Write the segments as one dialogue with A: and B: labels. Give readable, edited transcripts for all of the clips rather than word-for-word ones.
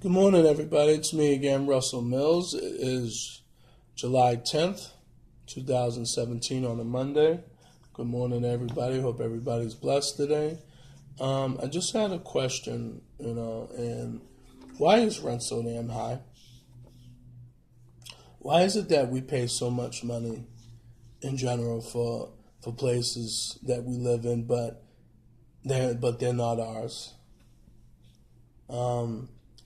A: Good morning, everybody. It's me again, Russell Mills. It is July 10th, 2017 on a Monday. Good morning, everybody. Hope everybody's blessed today. I just had a question, and why is rent so damn high? Why is it that we pay so much money in general for places that we live in, but they're not ours?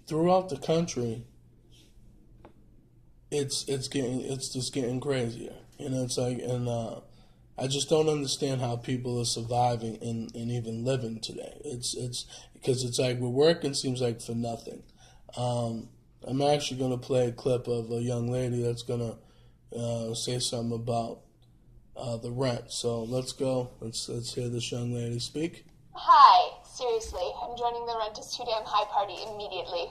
A: Throughout the country, it's just getting crazier. I just don't understand how people are surviving and even living today. It's because it's like we're working seems like for nothing. I'm actually going to play a clip of a young lady that's going to say something about the rent. So let's go. Let's hear this young lady speak.
B: Hi, seriously, I'm joining the rent is too damn high party immediately.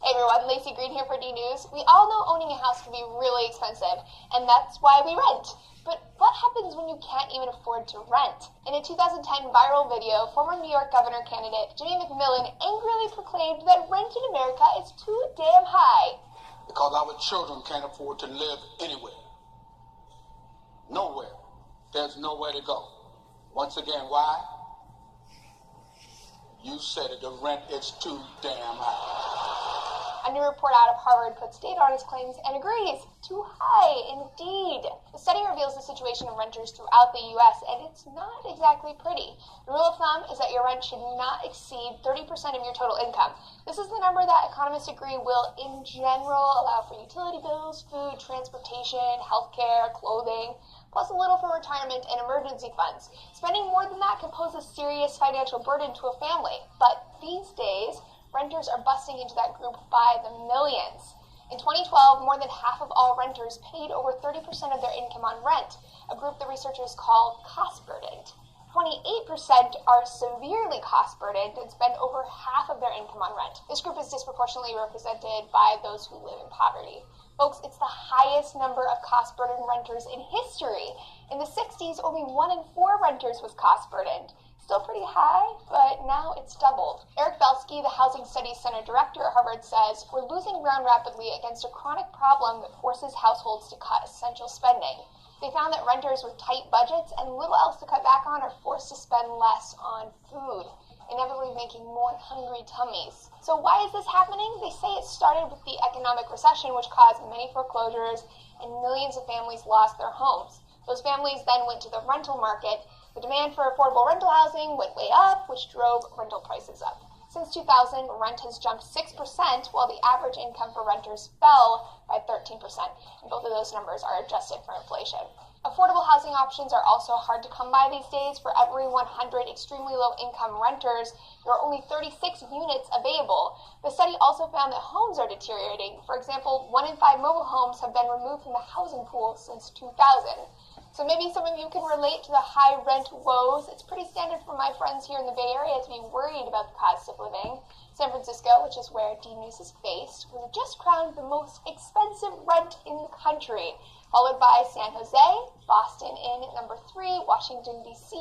B: Hey everyone, Lacey Green here for D News. We all know owning a house can be really expensive, and that's why we rent. But what happens when you can't even afford to rent? In a 2010 viral video, former New York governor candidate Jimmy McMillan angrily proclaimed that rent in America is too damn high.
C: Because our children can't afford to live anywhere. Nowhere. There's nowhere to go. Once again, why? You said it, the rent is too damn high.
B: A new report out of Harvard puts data on his claims and agrees. Too high, indeed. The study reveals the situation of renters throughout the U.S., and it's not exactly pretty. The rule of thumb is that your rent should not exceed 30% of your total income. This is the number that economists agree will, in general, allow for utility bills, food, transportation, healthcare, clothing, plus a little for retirement and emergency funds. Spending more than that can pose a serious financial burden to a family. But these days, renters are busting into that group by the millions. In 2012, more than half of all renters paid over 30% of their income on rent, a group the researchers call cost-burdened. 28% are severely cost-burdened and spend over half of their income on rent. This group is disproportionately represented by those who live in poverty. Folks, it's the highest number of cost-burdened renters in history. In the 60s, only 1 in 4 renters was cost-burdened. Still pretty high, but now it's doubled. Eric Belsky, the Housing Studies Center director at Harvard, says, "We're losing ground rapidly against a chronic problem that forces households to cut essential spending." They found that renters with tight budgets and little else to cut back on are forced to spend less on food, inevitably making more hungry tummies. So why is this happening? They say it started with the economic recession, which caused many foreclosures and millions of families lost their homes. Those families then went to the rental market. The demand for affordable rental housing went way up, which drove rental prices up. Since 2000, rent has jumped 6%, while the average income for renters fell by 13%, and both of those numbers are adjusted for inflation. Affordable housing options are also hard to come by these days. For every 100 extremely low-income renters, there are only 36 units available. The study also found that homes are deteriorating. For example, 1 in 5 mobile homes have been removed from the housing pool since 2000. So maybe some of you can relate to the high rent woes. It's pretty standard for my friends here in the Bay Area to be worried about the cost of living. San Francisco, which is where D News is based, was just crowned the most expensive rent in the country, followed by San Jose, Boston in at number 3, Washington, D.C.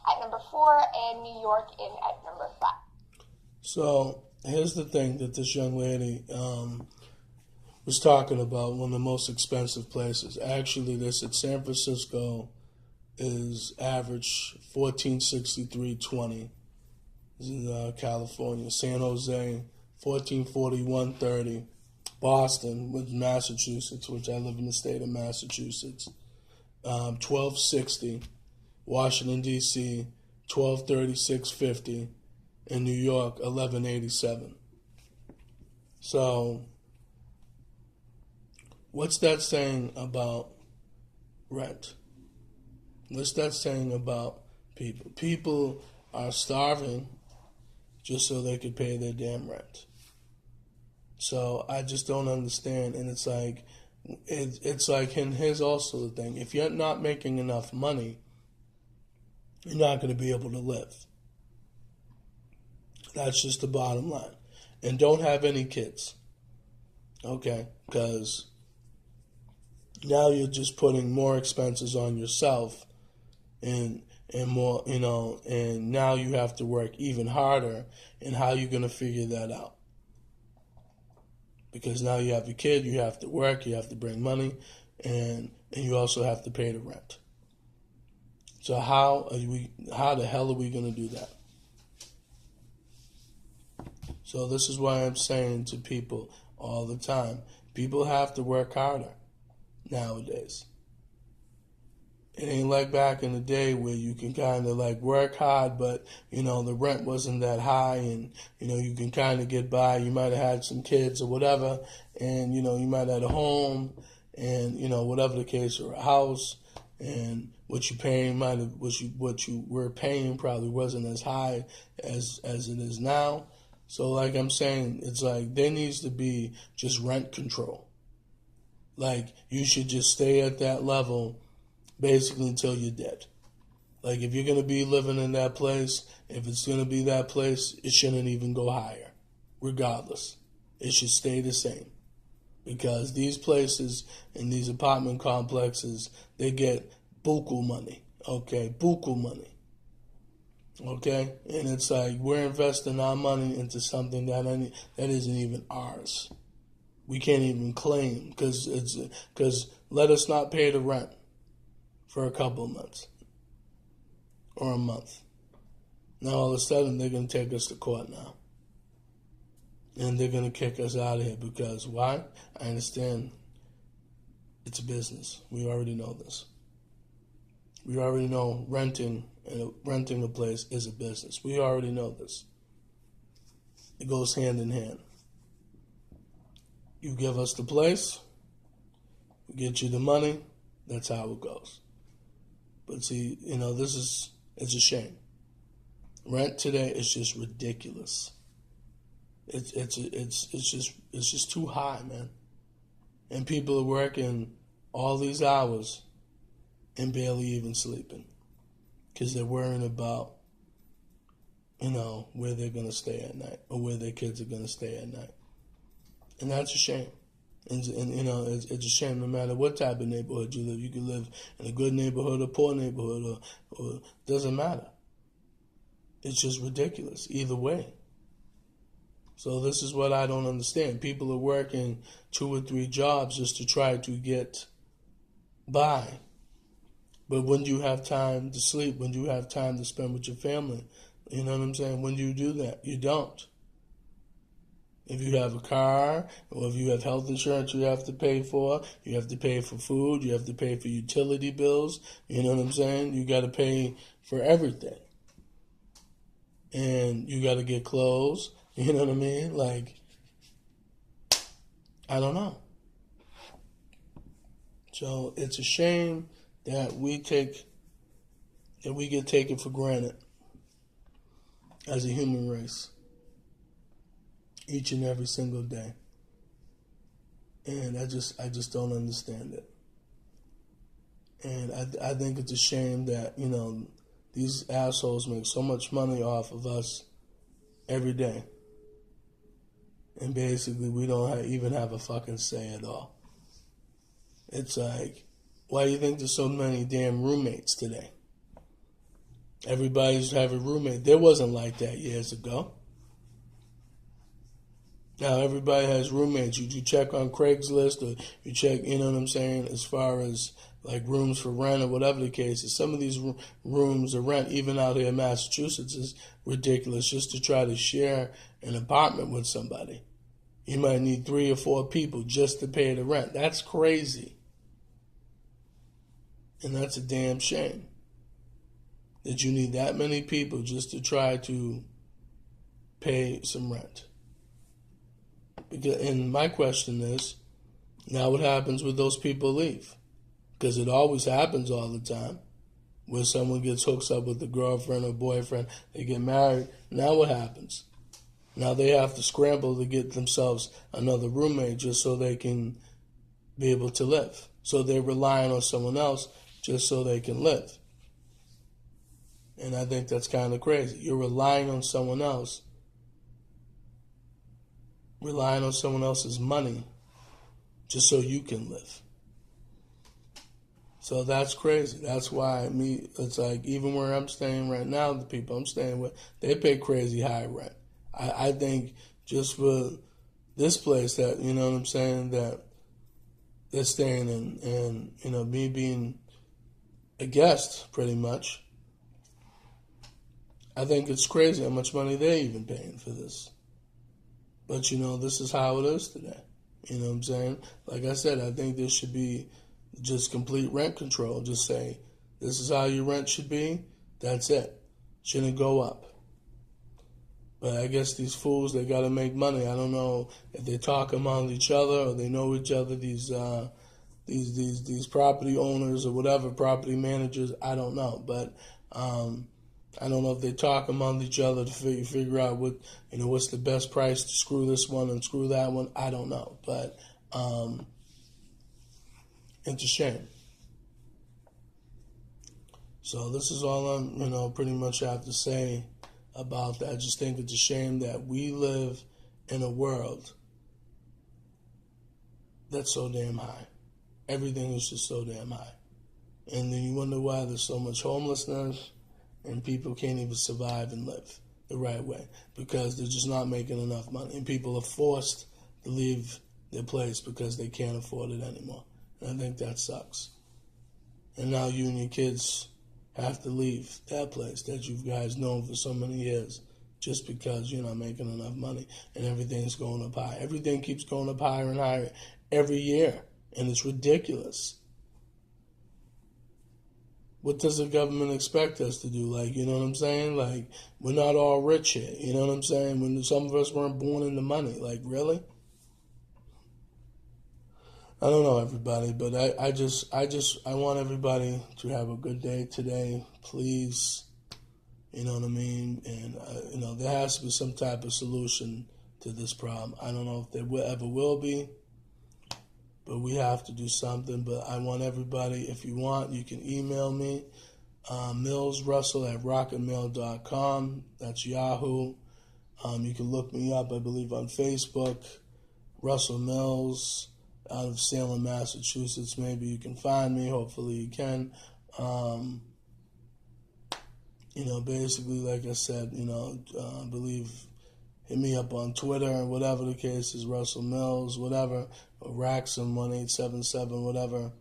B: at number 4, and New York in at number 5.
A: So here's the thing that this young lady was talking about, one of the most expensive places. Actually, they said San Francisco is average $1,463.20. This is California. San Jose, $1,441.30. Boston, with Massachusetts, which I live in the state of Massachusetts, $1,260. Washington, D.C., $1,236.50. In New York, $1,187. So what's that saying about rent? What's that saying about people? People are starving just so they could pay their damn rent. So I just don't understand. And it's like, and here's also the thing. If you're not making enough money, you're not going to be able to live. That's just the bottom line. And don't have any kids. Okay? Because now you're just putting more expenses on yourself, and and more, and now you have to work even harder. And how you're going to figure that out? Because now you have a kid, you have to work, you have to bring money, and you also have to pay the rent. So how the hell are we going to do that? So this is why I'm saying to people all the time, people have to work harder nowadays. It ain't like back in the day where you can kind of like work hard, but, the rent wasn't that high and, you can kind of get by. You might have had some kids or whatever, and, you might have had a home and, whatever the case, or a house, and what you paying what you were paying probably wasn't as high as it is now. So like I'm saying, it's like there needs to be just rent control. Like you should just stay at that level basically until you're dead. Like if you're going to be living in that place, if it's going to be that place, it shouldn't even go higher. Regardless, it should stay the same. Because these places and these apartment complexes, they get buku money. Okay, buku money. Okay, and it's like we're investing our money into something that isn't even ours. We can't even claim because let us not pay the rent for a couple of months or a month. Now all of a sudden they're going to take us to court now. And they're going to kick us out of here because why? I understand it's a business. We already know this. We already know renting a place is a business. We already know this. It goes hand in hand. You give us the place, we get you the money, that's how it goes. But see, it's a shame. Rent today is just ridiculous. It's just too high, man. And people are working all these hours and barely even sleeping because they're worrying about, where they're going to stay at night or where their kids are going to stay at night. And that's a shame. And it's a shame no matter what type of neighborhood you live. You can live in a good neighborhood or poor neighborhood or it doesn't matter. It's just ridiculous either way. So this is what I don't understand. People are working 2 or 3 jobs just to try to get by. But when do you have time to sleep? When do you have time to spend with your family? You know what I'm saying? When do you do that? You don't. If you have a car or if you have health insurance you have to pay for, you have to pay for food, you have to pay for utility bills, you know what I'm saying? You got to pay for everything. And you got to get clothes, you know what I mean? Like, I don't know. So it's a shame that we get taken for granted as a human race each and every single day. And I just don't understand it. And I think it's a shame that, these assholes make so much money off of us every day. And basically we don't even have a fucking say at all. It's like, why do you think there's so many damn roommates today? Everybody's having a roommate. There wasn't like that years ago. Now everybody has roommates. You check on Craigslist or you check, you know what I'm saying, as far as like rooms for rent or whatever the case is. Some of these rooms or rent, even out here in Massachusetts, is ridiculous just to try to share an apartment with somebody. You might need 3 or 4 people just to pay the rent. That's crazy. And that's a damn shame that you need that many people just to try to pay some rent. And my question is, now what happens when those people leave? Because it always happens all the time. When someone gets hooked up with a girlfriend or boyfriend, they get married. Now what happens? Now they have to scramble to get themselves another roommate just so they can be able to live. So they're relying on someone else just so they can live. And I think that's kind of crazy. You're relying on someone else, relying on someone else's money just so you can live. So that's crazy. That's why it's like even where I'm staying right now, the people I'm staying with, they pay crazy high rent. I think just for this place that, you know what I'm saying, that they're staying in, and, you know, me being a guest pretty much, I think it's crazy how much money they're even paying for this. But, you know, this is how it is today. You know what I'm saying? Like I said, I think there should be just complete rent control. Just say, this is how your rent should be. That's it. Shouldn't go up. But I guess these fools, they got to make money. I don't know if they talk among each other or they know each other. These property owners or whatever, property managers. I don't know, but I don't know if they talk among each other to figure out what, you know, what's the best price to screw this one and screw that one. I don't know, but it's a shame. So this is all I'm, you know, pretty much have to say about that. I just think it's a shame that we live in a world that's so damn high. Everything is just so damn high. And then you wonder why there's so much homelessness and people can't even survive and live the right way because they're just not making enough money. And people are forced to leave their place because they can't afford it anymore. And I think that sucks. And now you and your kids have to leave that place that you guys known for so many years just because you're not making enough money and everything's going up high. Everything keeps going up higher and higher every year, and it's ridiculous. What does the government expect us to do? Like, you know what I'm saying? Like, we're not all rich here. You know what I'm saying? When some of us weren't born into money. Like, really? I don't know, everybody, but I want everybody to have a good day today, please. You know what I mean? And, you know, there has to be some type of solution to this problem. I don't know if there ever will be, but we have to do something. But I want everybody, if you want, you can email me, millsrussell@rocketmail.com. That's Yahoo. You can look me up, I believe, on Facebook, Russell Mills, out of Salem, Massachusetts. Maybe you can find me. Hopefully you can. You know, basically, like I said, you know, I believe, hit me up on Twitter and whatever the case is, Russell Mills, whatever, or Raxum 1877, whatever.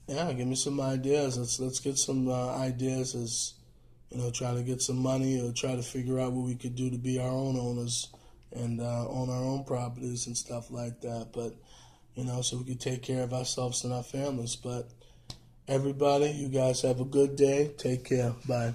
A: Yeah, give me some ideas. Let's get some ideas as, you know, try to get some money or try to figure out what we could do to be our own owners and own our own properties and stuff like that. But, you know, so we could take care of ourselves and our families. But everybody, you guys have a good day. Take care. Bye.